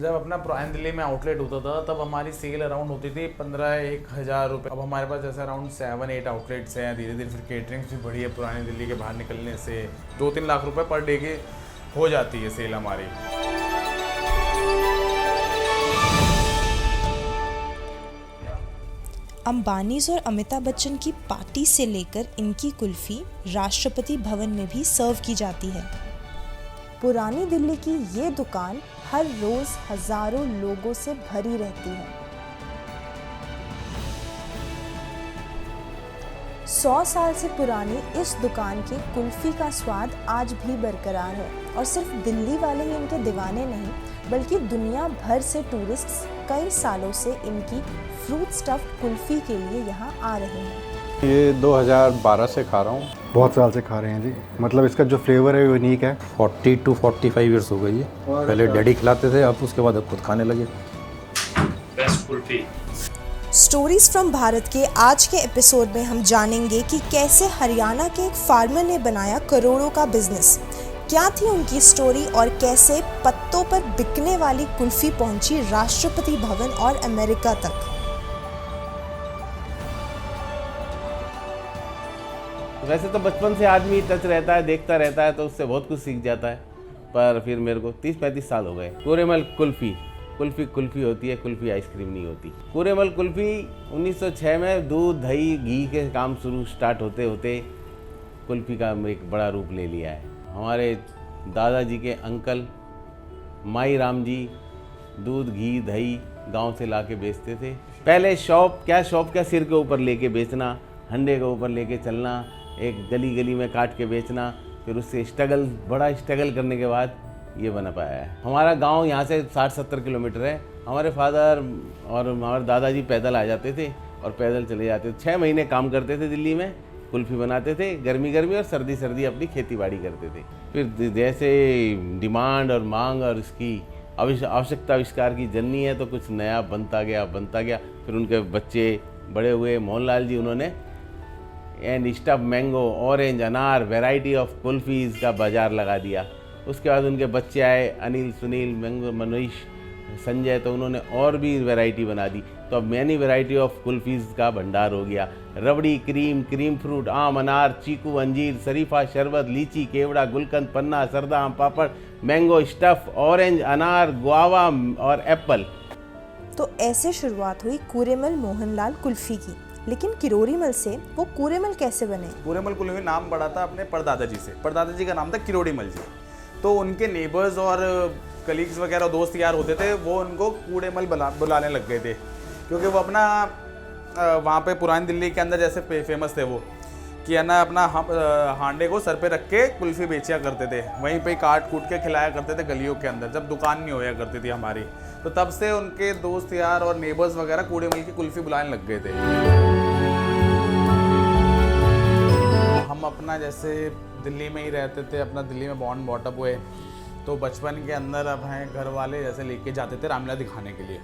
जब अपना पुरानी दिल्ली में आउटलेट होता था तब हमारी सेल अराउंड होती थी 15-1 हज़ार रुपये। अब हमारे पास जैसे अराउंड 7-8 आउटलेट्स हैं। धीरे धीरे फिर केटरिंग्स भी बढ़ी है। पुरानी दिल्ली के बाहर निकलने से 2-3 लाख रुपए पर डे की हो जाती है सेल हमारी। अंबानीज और अमिताभ बच्चन की पार्टी से लेकर इनकी कुल्फी राष्ट्रपति भवन में भी सर्व की जाती है। पुरानी दिल्ली की ये दुकान हर रोज हजारों लोगों से भरी रहती है। 100 साल से पुरानी इस दुकान की कुल्फी का स्वाद आज भी बरकरार है और सिर्फ दिल्ली वाले ही इनके दीवाने नहीं बल्कि दुनिया भर से टूरिस्ट्स कई सालों से इनकी फ्रूट स्टफ्ड कुल्फी के लिए यहाँ आ रहे हैं। ये 2012 से खा रहा हूँ। बहुत साल से खा रहे हैं जी। मतलब इसका जो फ्लेवर है यूनिक है। 40 to 45 ईयर्स हो गई है। पहले डैडी खिलाते थे, अब उसके बाद अब खुद खाने लगे। Best kulfi. Stories from Bharat के आज के एपिसोड में हम जानेंगे कि कैसे हरियाणा के एक फार्मर ने बनाया करोड़ों का बिजनेस। क्या थी उनकी स्टोरी और कैसे पत्तों पर बिकने वाली कुल्फी पहुंची राष्ट्रपति भवन और अमेरिका तक। वैसे तो बचपन से आदमी टच रहता है, देखता रहता है तो उससे बहुत कुछ सीख जाता है। पर फिर मेरे को 30-35 साल हो गए। कोरेमल कुल्फ़ी कुल्फ़ी होती है, कुल्फ़ी आइसक्रीम नहीं होती। कोरेमल कुल्फ़ी 1906 में दूध दही घी के काम स्टार्ट होते होते कुल्फ़ी का एक बड़ा रूप ले लिया है। हमारे दादाजी के अंकल माई राम जी दूध घी दही गांव से ला के बेचते थे। पहले शॉप क्या सिर के ऊपर लेके बेचना, हंडे के ऊपर लेके चलना, एक गली गली में काट के बेचना, फिर उससे बड़ा स्ट्रगल करने के बाद ये बना पाया है। हमारा गांव यहाँ से 60-70 किलोमीटर है। हमारे फादर और हमारे दादाजी पैदल आ जाते थे और पैदल चले जाते थे। 6 महीने काम करते थे दिल्ली में, कुल्फ़ी बनाते थे, गर्मी और सर्दी अपनी खेती बाड़ी करते थे। फिर जैसे डिमांड और मांग और इसकी आवश्यकता आविष्कार की जननी है तो कुछ नया बनता गया। फिर उनके बच्चे बड़े हुए, मोहनलाल जी, उन्होंने एंड स्टफ मैंगो ऑरेंज अनार वैरायटी ऑफ कुल्फ़ीज़ का बाज़ार लगा दिया। उसके बाद उनके बच्चे आए, अनिल सुनील मैंगो मनीष संजय, तो उन्होंने और भी वैरायटी बना दी। तो अब मैनी वैरायटी ऑफ कुल्फ़ीज़ का भंडार हो गया। रबड़ी, क्रीम फ्रूट, आम, अनार, चीकू, अंजीर, शरीफा, शरबत, लीची, केवड़ा, गुलकंद, पन्ना, सरदा, आम पापड़, मैंगो स्टफ, ऑरेंज, अनार, गुआवा और एप्पल। तो ऐसे शुरुआत हुई कूरेमल मोहनलाल कुल्फी की। लेकिन किरोड़ीमल से वो कूरेमल कैसे बने? कूरेमल कुल्फी नाम पड़ा था अपने परदादा जी से। परदादा जी का नाम था किरोड़ीमल जी। तो उनके नेबर्स और कलीग्स वगैरह दोस्त यार होते थे, वो उनको कूड़ेमल बुलाने लग गए थे क्योंकि वो अपना वहाँ पे पुरानी दिल्ली के अंदर जैसे फेमस थे वो कि है ना अपना हांडे को सर पे रख के कुल्फ़ी बेचा करते थे। वहीं पे काट कूट के खिलाया करते थे गलियों के अंदर, जब दुकान नहीं होया करती थी हमारी। तो तब से उनके दोस्त यार और नेबर्स वगैरह कूड़ेमल की कुल्फ़ी बुलाने लग गए थे। हम अपना जैसे दिल्ली में ही रहते थे, अपना दिल्ली में बॉर्न बॉटअप हुए, तो बचपन के अंदर अब हैं घर वाले जैसे लेके जाते थे रामलीला दिखाने के लिए।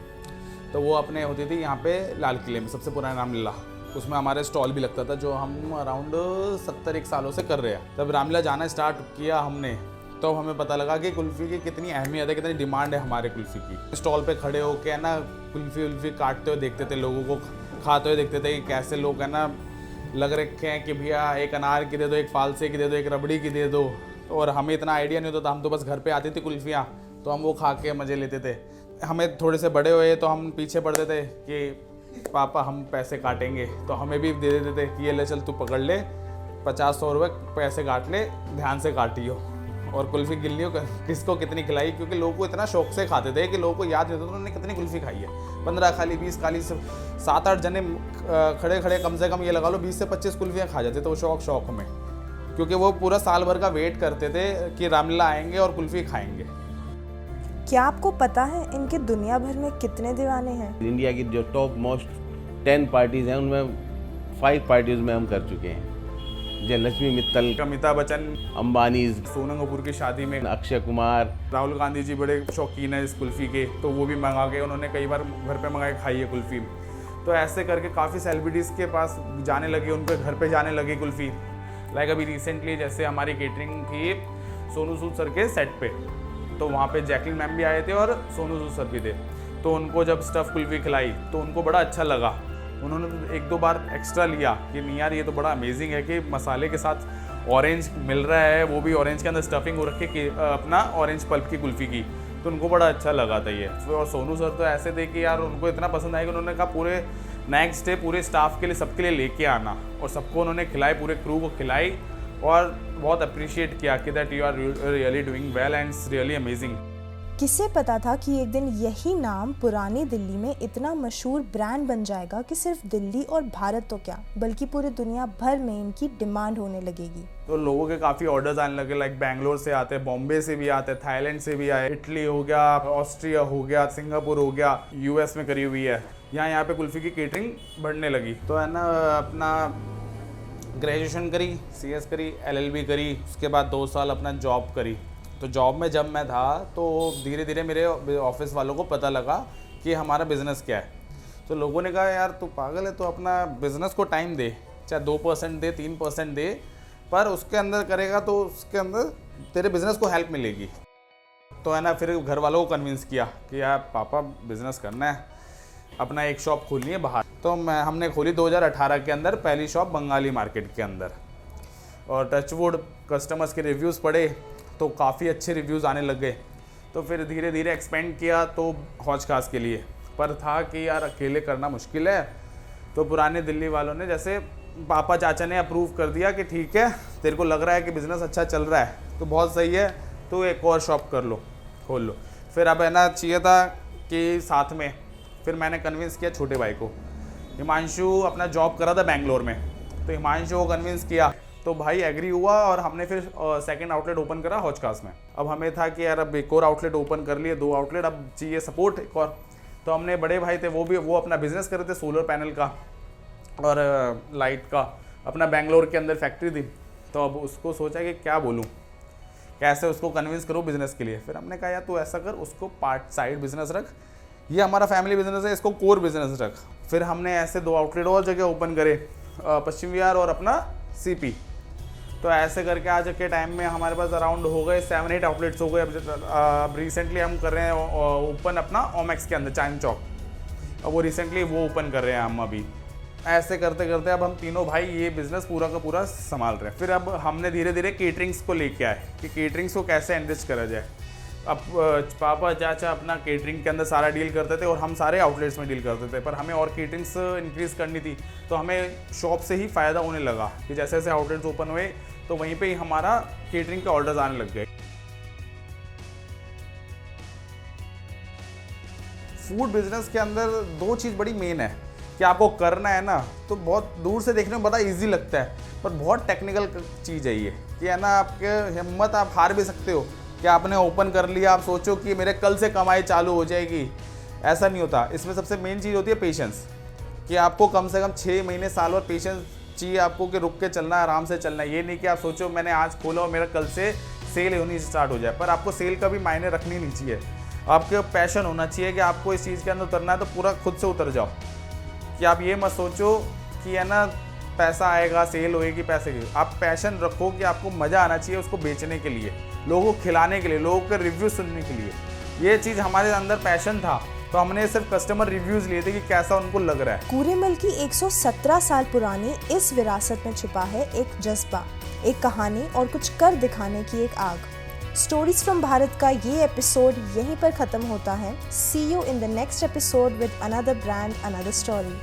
तो वो अपने होती थी यहाँ पे लाल किले में, सबसे पुराना रामलीला, उसमें हमारे स्टॉल भी लगता था जो हम अराउंड 70 सालों से कर रहे हैं। तब रामलीला जाना स्टार्ट किया हमने तो हमें पता लगा कि कुल्फ़ी की कितनी अहमियत है, कितनी डिमांड है हमारे कुल्फ़ी की। स्टॉल पे खड़े होके है ना कुल्फ़ी काटते हुए देखते थे, लोगों को खाते हुए देखते थे कि कैसे लोग है ना लग रखे हैं कि भैया एक अनार की दे दो, एक फालसे की दे दो, एक रबड़ी की दे दो। और हमें इतना आइडिया नहीं होता था, हम तो बस घर पे आती थी कुल्फ़ियाँ, तो हम वो खा के मज़े लेते थे। हमें थोड़े से बड़े हुए तो हम पीछे पड़ते थे कि पापा हम पैसे काटेंगे, तो हमें भी दे देते थे कि ये ले चल तू पकड़ ले, 50-100 रुपये पैसे काट ले, ध्यान से काटियो। और कुल्फ़ी गिल्लियों किसको कितनी खिलाई, क्योंकि लोगों को इतना शौक से खाते थे कि लोगों को याद नहीं होता उन्होंने कितनी कुल्फ़ी खाई है। 15 खाली 20 खाली 7-8 जने खड़े खड़े कम से कम ये लगा लो 20 से 25 कुल्फ़ियाँ खा जाते थे वो शौक में, क्योंकि वो पूरा साल भर का वेट करते थे कि रामलीला आएंगे और कुल्फ़ी खाएंगे। क्या आपको पता है इनके दुनिया भर में कितने दीवाने हैं? इंडिया की जो टॉप मोस्ट 10 पार्टीज़ हैं उनमें 5 पार्टीज़ में हम कर चुके हैं। जय लक्ष्मी मित्तल, अमिताभ बच्चन, अंबानीज, सोनम कपूर की शादी में अक्षय कुमार, राहुल गांधी जी बड़े शौकीन है इस कुल्फ़ी के, तो वो भी मंगा के उन्होंने कई बार घर पे मंगा के खाई है कुल्फ़ी। तो ऐसे करके काफ़ी सेलिब्रिटीज़ के पास जाने लगी, उनके घर पे जाने लगी कुल्फ़ी। लाइक अभी रिसेंटली जैसे हमारी केटरिंग थी सोनू सूद सर के सेट पे, तो वहाँ पे जैकलिन मैम भी आए थे और सोनू सूद सर भी थे। तो उनको जब स्टफ़ कुल्फ़ी खिलाई तो उनको बड़ा अच्छा लगा। उन्होंने 1-2 बार एक्स्ट्रा लिया कि नहीं यार ये तो बड़ा अमेजिंग है कि मसाले के साथ ऑरेंज मिल रहा है, वो भी ऑरेंज के अंदर स्टफिंग हो रखी है अपना ऑरेंज पल्प की कुल्फ़ी की। तो उनको बड़ा अच्छा लगा था ये। और सोनू सर तो ऐसे थे कि यार उनको इतना पसंद आया कि उन्होंने कहा पूरे नेक्स्ट डे पूरे स्टाफ के लिए सबके लिए लेके आना, और सबको उन्होंने खिलाई, पूरे क्रू को खिलाई और बहुत अप्रिशिएट किया कि that you are really doing well and it's really amazing. किसे पता था कि एक दिन यही नाम पुरानी दिल्ली में इतना मशहूर ब्रांड बन जाएगा कि सिर्फ दिल्ली और भारत तो क्या बल्कि पूरी दुनिया भर में इनकी डिमांड होने लगेगी। तो लोगों के काफ़ी ऑर्डर्स आने लगे, लाइक बैंगलोर से आते हैं, बॉम्बे से भी आते हैं, थाईलैंड से भी आए, इटली हो गया, ऑस्ट्रिया हो गया, सिंगापुर हो गया, यूएस में करी हुई है। यहाँ पे कुल्फ़ी की केटरिंग बढ़ने लगी। तो है ना अपना ग्रेजुएशन करी, CS करी, LLB करी, उसके बाद 2 साल अपना जॉब करी। तो जॉब में जब मैं था तो धीरे धीरे मेरे ऑफिस वालों को पता लगा कि हमारा बिज़नेस क्या है। तो लोगों ने कहा यार तू पागल है, तो अपना बिज़नेस को टाइम दे, चाहे 2% दे, 3% दे, पर उसके अंदर करेगा तो उसके अंदर तेरे बिज़नेस को हेल्प मिलेगी। तो है ना फिर घर वालों को कन्विंस किया कि यार पापा बिज़नेस करना है, अपना एक शॉप खोलनी है बाहर। तो हमने खोली 2018 के अंदर पहली शॉप बंगाली मार्केट के अंदर। और टचवुड कस्टमर्स के रिव्यूज़ पढ़े तो काफ़ी अच्छे रिव्यूज़ आने लग गए। तो फिर धीरे धीरे एक्सपेंड किया तो हौज खास के लिए, पर था कि यार अकेले करना मुश्किल है। तो पुराने दिल्ली वालों ने जैसे पापा चाचा ने अप्रूव कर दिया कि ठीक है तेरे को लग रहा है कि बिज़नेस अच्छा चल रहा है तो बहुत सही है, तो एक और शॉप कर लो, खोल लो। फिर अब है ना चाहिए था कि साथ में फिर मैंने कन्विंस किया छोटे भाई को। हिमांशु अपना जॉब करा था बेंगलोर में, तो हिमांशु को कन्विंस किया तो भाई एग्री हुआ और हमने फिर सेकंड आउटलेट ओपन करा हौज खास में। अब हमें था कि यार अब एक और आउटलेट ओपन कर लिए, 2 आउटलेट, अब चाहिए सपोर्ट एक और। तो हमने बड़े भाई थे वो अपना बिजनेस कर रहे थे सोलर पैनल का और लाइट का, अपना बेंगलोर के अंदर फैक्ट्री थी। तो अब उसको सोचा कि क्या बोलूँ, कैसे उसको कन्विंस करूँ बिज़नेस के लिए। फिर हमने कहा यार तू ऐसा कर, उसको पार्ट साइड बिजनेस रख, ये हमारा फैमिली बिजनेस है, इसको कोर बिजनेस रख। फिर हमने ऐसे 2 आउटलेट और जगह ओपन करे, पश्चिम विहार और अपना CP। तो ऐसे करके आज के टाइम में हमारे पास अराउंड हो गए 7-8 आउटलेट्स हो गए। अब रिसेंटली हम कर रहे हैं ओपन अपना ओमेक्स के अंदर चांद चौक, अब वो रिसेंटली वो ओपन कर रहे हैं हम अभी। ऐसे करते करते अब हम तीनों भाई ये बिज़नेस पूरा का पूरा संभाल रहे हैं। फिर अब हमने धीरे धीरे केटरिंग्स को लेके आए कि केटरिंग्स को कैसे एनरिच करा जाए। अब पापा चाचा अपना केटरिंग के अंदर सारा डील करते थे और हम सारे आउटलेट्स में डील करते थे, पर हमें और केटरिंग्स इंक्रीज़ करनी थी। तो हमें शॉप से ही फ़ायदा होने लगा कि जैसे जैसे आउटलेट्स ओपन हुए तो वहीं पे ही हमारा केटरिंग के ऑर्डर्स आने लग गए। फूड बिजनेस के अंदर 2 चीज़ बड़ी मेन है कि आपको करना है ना, तो बहुत दूर से देखने में बड़ा इजी लगता है, पर बहुत टेक्निकल चीज़ है ये कि है ना आपके हिम्मत आप हार भी सकते हो कि आपने ओपन कर लिया, आप सोचो कि मेरे कल से कमाई चालू हो जाएगी, ऐसा नहीं होता। इसमें सबसे मेन चीज़ होती है पेशेंस, कि आपको कम से कम 6 महीने साल और पेशेंस चाहिए आपको कि रुक के चलना है, आराम से चलना है। ये नहीं कि आप सोचो मैंने आज खोला और मेरा कल से सेल होनी स्टार्ट हो जाए, पर आपको सेल का भी मायने रखनी नहीं चाहिए। आपके पैशन होना चाहिए कि आपको इस चीज़ के अंदर उतरना है तो पूरा खुद से उतर जाओ, कि आप ये मत सोचो कि है ना पैसा आएगा सेल होएगी पैसे की। आप पैशन रखो कि आपको मज़ा आना चाहिए उसको बेचने के लिए, लोगों को खिलाने के लिए, लोगों के रिव्यू सुनने के लिए। ये चीज़ हमारे अंदर पैशन था, तो हमने सिर्फ कस्टमर रिव्यूज़ लिए थे कि कैसा उनको लग रहा है। कूरेमल की 117 साल पुरानी इस विरासत में छिपा है एक जज्बा, एक कहानी और कुछ कर दिखाने की एक आग। स्टोरीज फ्रॉम भारत का ये एपिसोड यहीं पर ख़त्म होता है। See you in the next episode with another brand, another story.